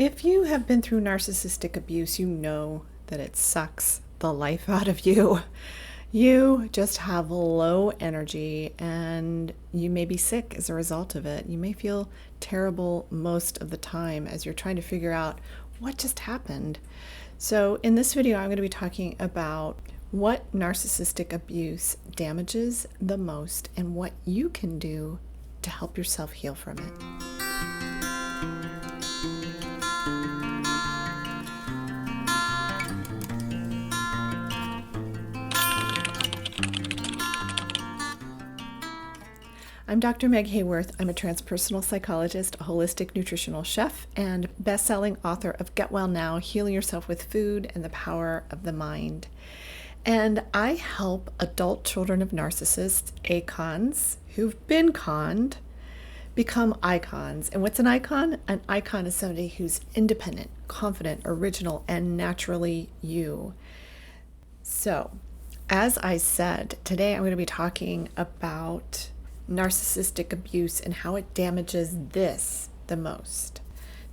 If you have been through narcissistic abuse, you know that it sucks the life out of you. You just have low energy and you may be sick as a result of it. You may feel terrible most of the time as you're trying to figure out what just happened. So in this video, I'm going to be talking about what narcissistic abuse damages the most and what you can do to help yourself heal from it. I'm Dr. Meg Haworth. I'm a transpersonal psychologist, a holistic nutritional chef, and best-selling author of Get Well Now, Healing Yourself with Food and the Power of the Mind. And I help adult children of narcissists, ACONs, who've been conned, become icons. And what's an icon? An icon is somebody who's independent, confident, original, and naturally you. So, as I said, today I'm going to be talking about narcissistic abuse and how it damages this the most.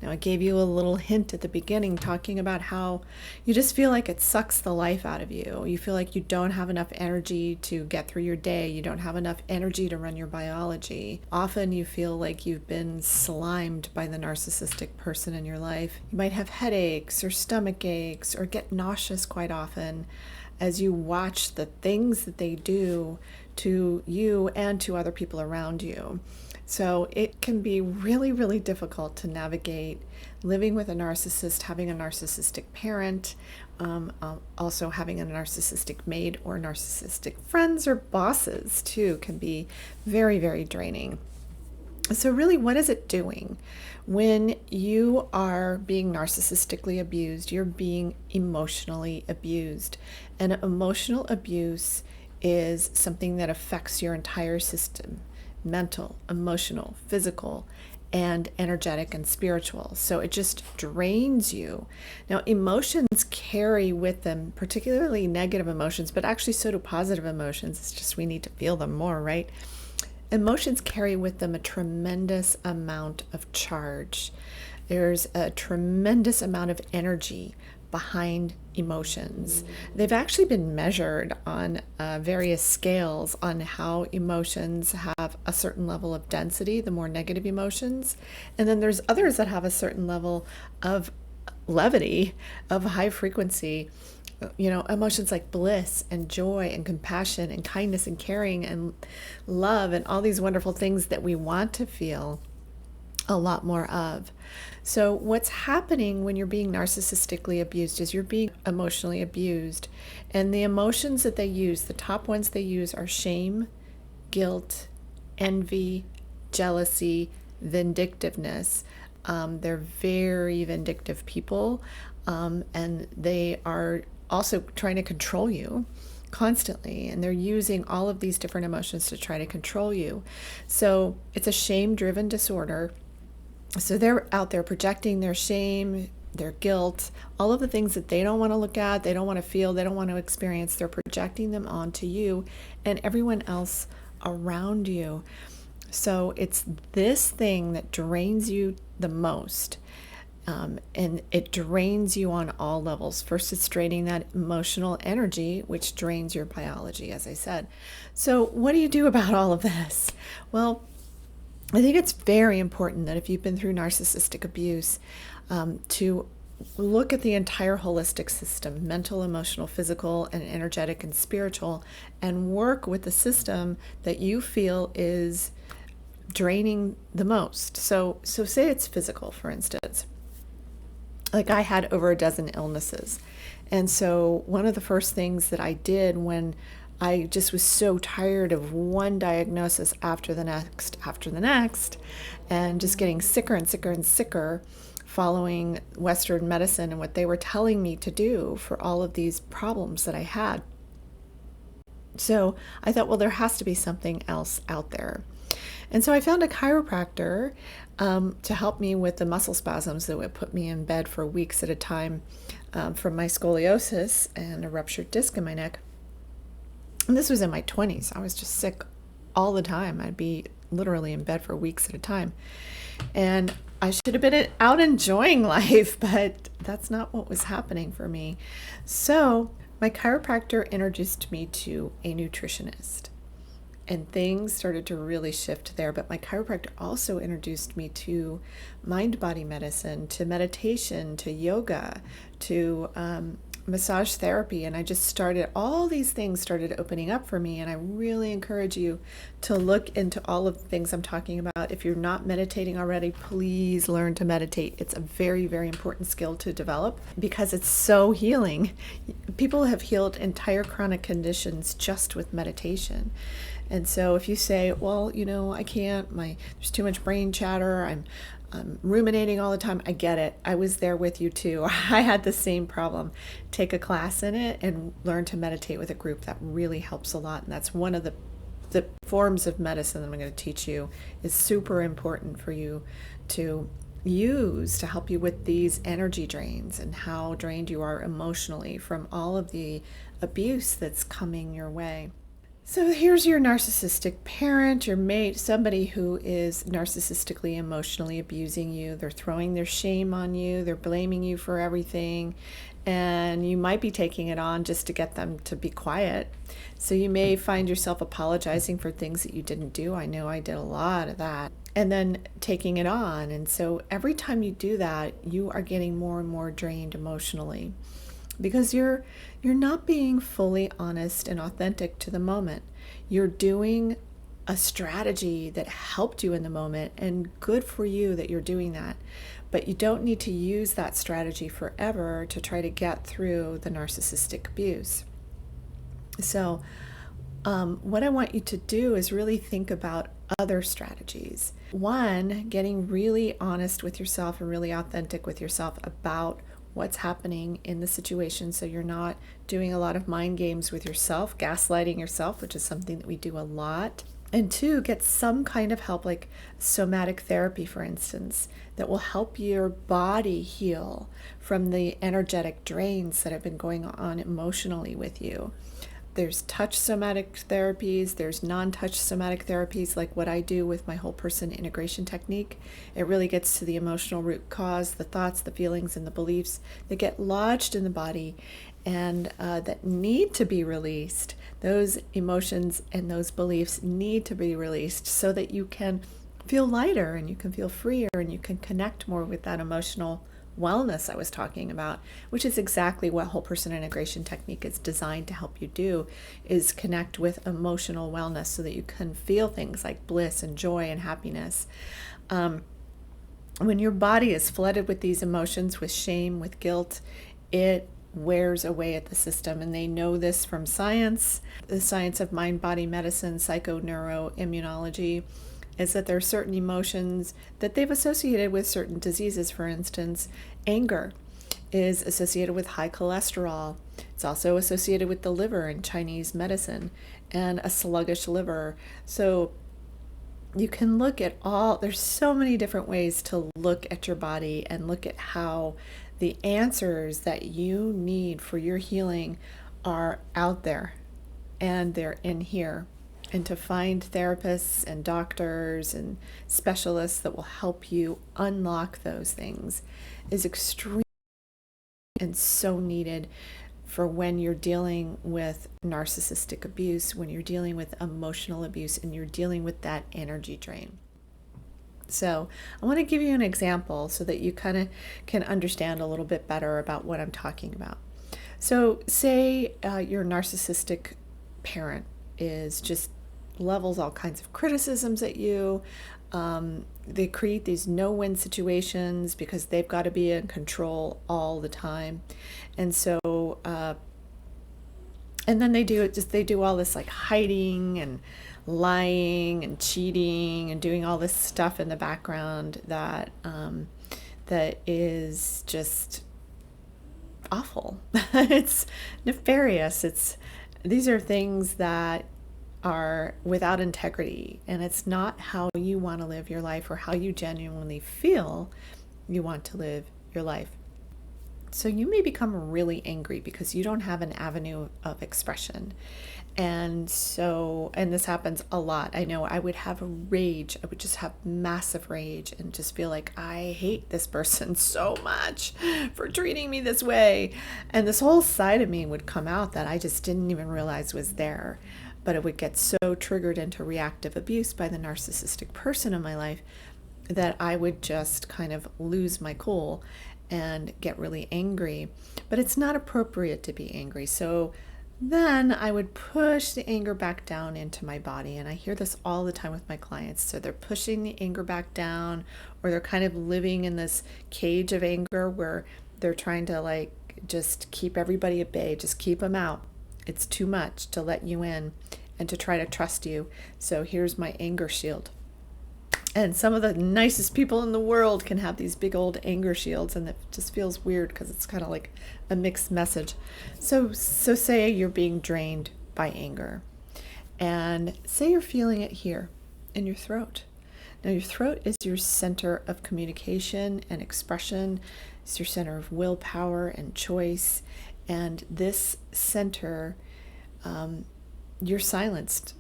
Now, I gave you a little hint at the beginning talking about how you just feel like it sucks the life out of you. You feel like you don't have enough energy to get through your day. You don't have enough energy to run your biology. Often you feel like you've been slimed by the narcissistic person in your life. You might have headaches or stomach aches or get nauseous quite often as you watch the things that they do to you and to other people around you. So it can be really, really difficult to navigate living with a narcissist, having a narcissistic parent, also having a narcissistic maid or narcissistic friends or bosses too can be very, very draining. So really, what is it doing? When you are being narcissistically abused, you're being emotionally abused. And emotional abuse is something that affects your entire system, mental, emotional, physical, and energetic and spiritual. So it just drains you. Now, emotions carry with them, particularly negative emotions, but actually so do positive emotions. It's just we need to feel them more, right? Emotions carry with them a tremendous amount of charge. There's a tremendous amount of energy behind emotions. They've actually been measured on various scales on how emotions have a certain level of density, the more negative emotions. And then there's others that have a certain level of levity, of high frequency. You know, emotions like bliss and joy and compassion and kindness and caring and love and all these wonderful things that we want to feel a lot more of. So what's happening when you're being narcissistically abused is you're being emotionally abused. And the emotions that they use, the top ones they use are shame, guilt, envy, jealousy, vindictiveness. They're very vindictive people, and they are also trying to control you constantly, and they're using all of these different emotions to try to control you. So it's a shame-driven disorder. So they're out there projecting their shame, their guilt, all of the things that they don't want to look at, they don't want to feel, they don't want to experience. They're projecting them onto you and everyone else around you. So it's this thing that drains you the most. And it drains you on all levels. First, it's draining that emotional energy, which drains your biology, as I said. So what do you do about all of this? Well, I think it's very important that if you've been through narcissistic abuse, to look at the entire holistic system, mental, emotional, physical, and energetic and spiritual, and work with the system that you feel is draining the most. So say it's physical, for instance. Like I had over a dozen illnesses. And so one of the first things that I did when I just was so tired of one diagnosis after the next, and just getting sicker and sicker and sicker following Western medicine and what they were telling me to do for all of these problems that I had. So I thought, well, there has to be something else out there. And so I found a chiropractor to help me with the muscle spasms that would put me in bed for weeks at a time from my scoliosis and a ruptured disc in my neck. And this was in my 20s. I was just sick all the time. I'd be literally in bed for weeks at a time. And I should have been out enjoying life, but that's not what was happening for me. So, my chiropractor introduced me to a nutritionist, and things started to really shift there. But my chiropractor also introduced me to mind body medicine, to meditation, to yoga, to massage therapy. And I just started, all these things started opening up for me. And I really encourage you to look into all of the things I'm talking about. If you're not meditating already, please learn to meditate. It's a very, very important skill to develop because it's so healing. People have healed entire chronic conditions just with meditation. And so if you say, well, I can't, there's too much brain chatter, I'm ruminating all the time, I get it. I was there with you too. I had the same problem. Take a class in it and learn to meditate with a group. That really helps a lot. And that's one of the forms of medicine that I'm going to teach you is super important for you to use to help you with these energy drains and how drained you are emotionally from all of the abuse that's coming your way. So here's your narcissistic parent, your mate, somebody who is narcissistically emotionally abusing you. They're throwing their shame on you. They're blaming you for everything. And you might be taking it on just to get them to be quiet. So you may find yourself apologizing for things that you didn't do. I know I did a lot of that. And then taking it on. And so every time you do that, you are getting more and more drained emotionally, because you're not being fully honest and authentic to the moment. You're doing a strategy that helped you in the moment, and good for you that you're doing that. But you don't need to use that strategy forever to try to get through the narcissistic abuse. So what I want you to do is really think about other strategies. One, getting really honest with yourself and really authentic with yourself about what's happening in the situation, so you're not doing a lot of mind games with yourself, gaslighting yourself, which is something that we do a lot. And two, get some kind of help, like somatic therapy, for instance, that will help your body heal from the energetic drains that have been going on emotionally with you. There's touch somatic therapies, there's non-touch somatic therapies, like what I do with my whole person integration technique. It really gets to the emotional root cause, the thoughts, the feelings, and the beliefs that get lodged in the body and that need to be released. Those emotions and those beliefs need to be released so that you can feel lighter and you can feel freer and you can connect more with that emotional wellness I was talking about, which is exactly what whole person integration technique is designed to help you do, is connect with emotional wellness so that you can feel things like bliss and joy and happiness. When your body is flooded with these emotions, with shame, with guilt, it wears away at the system. And they know this from science, the science of mind-body medicine, psychoneuroimmunology, is that there are certain emotions that they've associated with certain diseases. For instance, anger is associated with high cholesterol. It's also associated with the liver in Chinese medicine and a sluggish liver. So you can look at there's so many different ways to look at your body and look at how the answers that you need for your healing are out there, and they're in here. And to find therapists and doctors and specialists that will help you unlock those things is extremely and so needed for when you're dealing with narcissistic abuse, when you're dealing with emotional abuse, and you're dealing with that energy drain. So I want to give you an example so that you kind of can understand a little bit better about what I'm talking about. So say your narcissistic parent is just levels all kinds of criticisms at you. They create these no-win situations because they've got to be in control all the time. And so, and then they do all this like hiding and lying and cheating and doing all this stuff in the background that is just awful. It's nefarious. These are things that are without integrity, and it's not how you want to live your life or how you genuinely feel you want to live your life. So you may become really angry because you don't have an avenue of expression. And this happens a lot. I know I would have rage. I would just have massive rage and just feel like I hate this person so much for treating me this way. And this whole side of me would come out that I just didn't even realize was there. But it would get so triggered into reactive abuse by the narcissistic person in my life that I would just kind of lose my cool and get really angry. But it's not appropriate to be angry. So then I would push the anger back down into my body. And I hear this all the time with my clients. So they're pushing the anger back down, or they're kind of living in this cage of anger where they're trying to like just keep everybody at bay, just keep them out. It's too much to let you in and to try to trust you. So here's my anger shield. And some of the nicest people in the world can have these big old anger shields, and it just feels weird because it's kind of like a mixed message. So say you're being drained by anger, and say you're feeling it here in your throat. Now your throat is your center of communication and expression. It's your center of willpower and choice. And this center, you're silenced,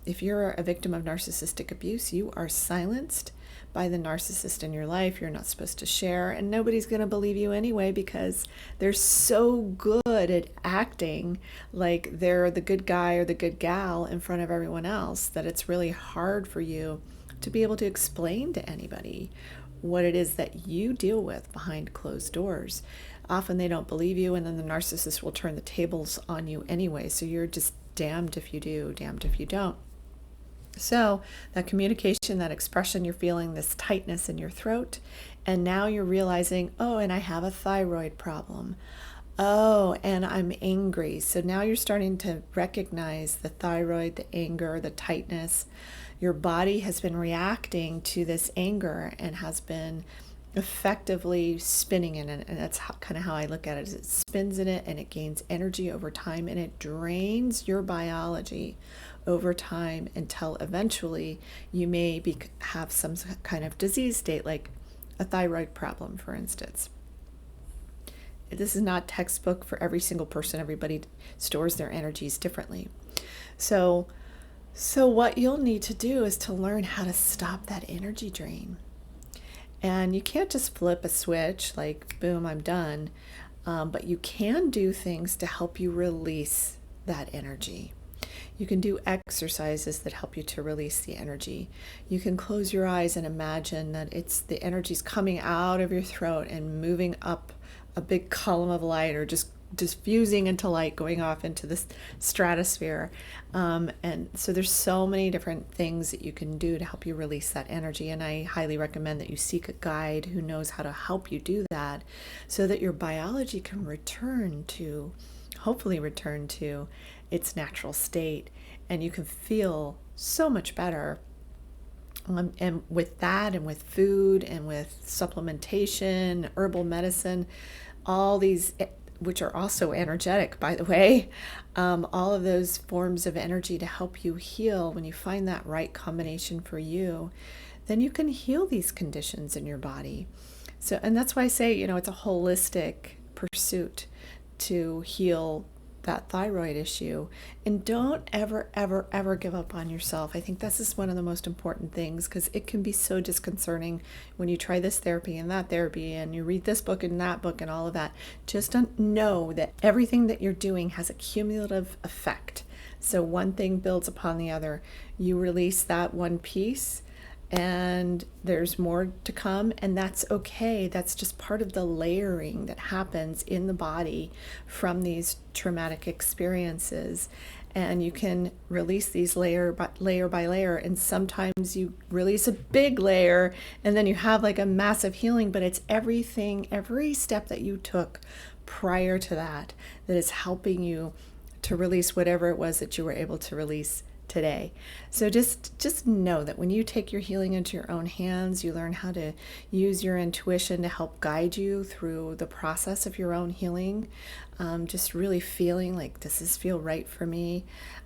If you're a victim of narcissistic abuse, you are silenced by the narcissist in your life. You're not supposed to share, and nobody's going to believe you anyway because they're so good at acting like they're the good guy or the good gal in front of everyone else that it's really hard for you to be able to explain to anybody what it is that you deal with behind closed doors. Often they don't believe you, and then the narcissist will turn the tables on you anyway. So you're just damned if you do, damned if you don't. So that communication, that expression, you're feeling this tightness in your throat, and now you're realizing, oh, and I have a thyroid problem. Oh, and I'm angry. So now you're starting to recognize the thyroid, the anger, the tightness. Your body has been reacting to this anger and has been effectively spinning in it. And that's kind of how I look at it, is it spins in it and it gains energy over time, and it drains your biology over time until eventually you may have some kind of disease state, like a thyroid problem, for instance. This is not textbook for every single person. Everybody stores their energies differently. So what you'll need to do is to learn how to stop that energy drain. And you can't just flip a switch like, boom, I'm done. But you can do things to help you release that energy. You can do exercises that help you to release the energy. You can close your eyes and imagine that the energy's coming out of your throat and moving up a big column of light, or just diffusing into light, going off into the stratosphere. And so there's so many different things that you can do to help you release that energy. And I highly recommend that you seek a guide who knows how to help you do that, so that your biology can hopefully return to its natural state, and you can feel so much better. And with that, and with food, and with supplementation, herbal medicine, all these, which are also energetic, by the way, all of those forms of energy to help you heal, when you find that right combination for you, then you can heal these conditions in your body. So, and that's why I say, it's a holistic pursuit to heal that thyroid issue. And don't ever give up on yourself. I think this is one of the most important things, because it can be so disconcerting when you try this therapy and that therapy, and you read this book and that book and all of that. Just don't know that everything that you're doing has a cumulative effect. So one thing builds upon the other. You release that one piece, and there's more to come, and that's okay. That's just part of the layering that happens in the body from these traumatic experiences. And you can release these layer by layer, and sometimes you release a big layer and then you have like a massive healing, but it's everything, every step that you took prior to that is helping you to release whatever it was that you were able to release today. So just know that when you take your healing into your own hands, you learn how to use your intuition to help guide you through the process of your own healing. Just really feeling like, does this feel right for me?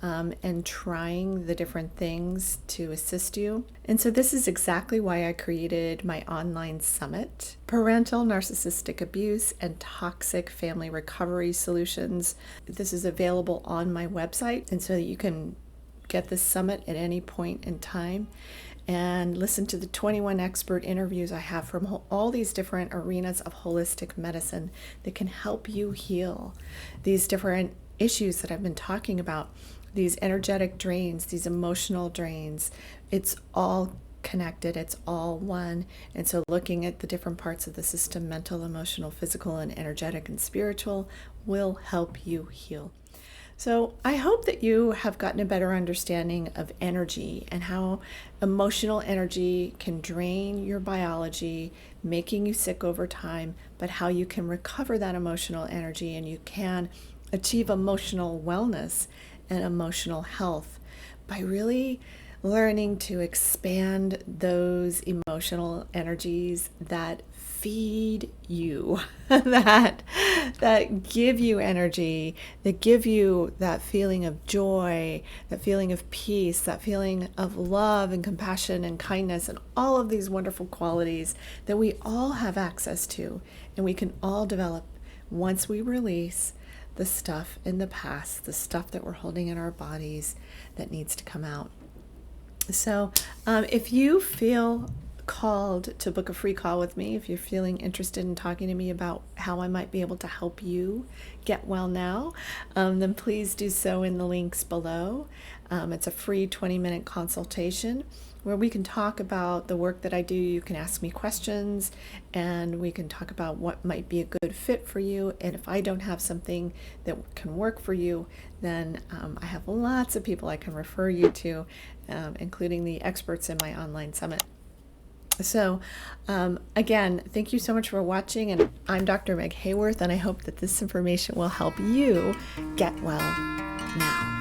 And trying the different things to assist you. And so this is exactly why I created my online summit, Parental Narcissistic Abuse and Toxic Family Recovery Solutions. This is available on my website, and so that you can get this summit at any point in time and listen to the 21 expert interviews I have from all these different arenas of holistic medicine that can help you heal these different issues that I've been talking about, these energetic drains, these emotional drains. It's all connected, it's all one. And so looking at the different parts of the system, mental, emotional, physical, and energetic and spiritual, will help you heal. So I hope that you have gotten a better understanding of energy and how emotional energy can drain your biology, making you sick over time, but how you can recover that emotional energy and you can achieve emotional wellness and emotional health by really learning to expand those emotional energies that feed you, that give you energy, that give you that feeling of joy, that feeling of peace, that feeling of love and compassion and kindness, and all of these wonderful qualities that we all have access to and we can all develop once we release the stuff in the past, the stuff that we're holding in our bodies that needs to come out. So if you feel called to book a free call with me, if you're feeling interested in talking to me about how I might be able to help you get well now, then please do so in the links below. It's a free 20-minute consultation where we can talk about the work that I do. You can ask me questions and we can talk about what might be a good fit for you. And if I don't have something that can work for you, then I have lots of people I can refer you to, including the experts in my online summit. So again, thank you so much for watching, and I'm Dr. Meg Haworth, and I hope that this information will help you get well now.